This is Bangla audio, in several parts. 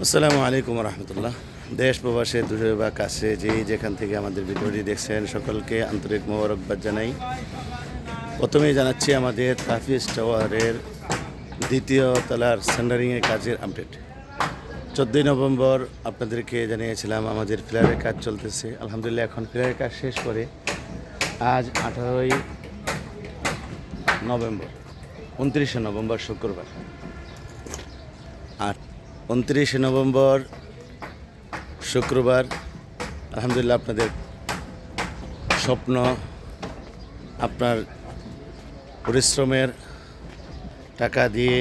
আসসালামু আলাইকুম রহমতুল্লাহ। দেশ প্রবাসে দূরে বা কাছে যেখান থেকে আমাদের ভিডিওটি দেখছেন সকলকে আন্তরিক মোবারকবাদ জানাই। প্রথমেই জানাচ্ছি আমাদের তাফিজ টাওয়ারের দ্বিতীয় তলার সেন্টারিংয়ের কাজের আপডেট। 14 নভেম্বর আপনাদেরকে জানিয়েছিলাম আমাদের ফ্ল্যাটের কাজ চলতেছে। আলহামদুলিল্লাহ এখন ফ্ল্যাটের কাজ শেষ করে আজ 18 নভেম্বর 29 নভেম্বর শুক্রবার। আর 29 নভেম্বর শুক্রবার আলহামদুলিল্লাহ আপনাদের স্বপ্ন, আপনার পরিশ্রমের টাকা দিয়ে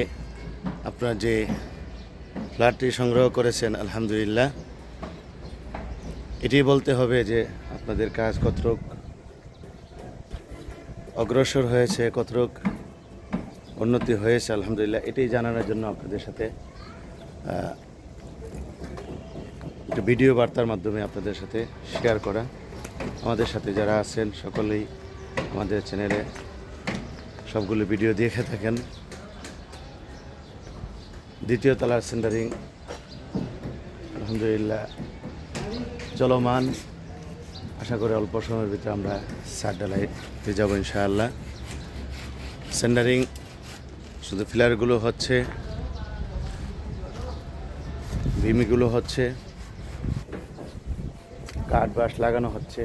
আপনার যে ফ্ল্যাটটি সংগ্রহ করেছেন আলহামদুলিল্লাহ, এটি বলতে হবে যে আপনাদের কাজ কতটুক অগ্রসর হয়েছে, কতটুক উন্নতি হয়েছে আলহামদুলিল্লাহ, এটাই জানানোর জন্য আপনাদের সাথে একটা ভিডিও বার্তার মাধ্যমে আপনাদের সাথে শেয়ার করা। আমাদের সাথে যারা আছেন সকলেই আমাদের চ্যানেলে সবগুলো ভিডিও দেখে থাকেন। দ্বিতীয় তলার সেন্টারিং আলহামদুলিল্লাহ চলমান। আশা করি অল্প সময়ের ভিতরে আমরা ছাদ ঢালাইতে যাব ইনশাআল্লাহ। সেন্টারিং শুধু ফিলারগুলো হচ্ছে, ভিমিগুলো হচ্ছে, কাঠ বাঁশ লাগানো হচ্ছে,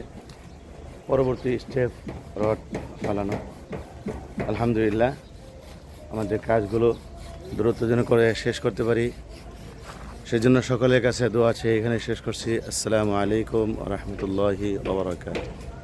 পরবর্তী স্টেপ রড ফালানো। আলহামদুলিল্লাহ আমাদের কাজগুলো দ্রুত যেন করে শেষ করতে পারি, সেজন্য সকলের কাছে দোয়া আছে। এখানে শেষ করছি। আসসালামু আলাইকুম ওয়া রাহমাতুল্লাহি ওয়া বারাকাতুহু।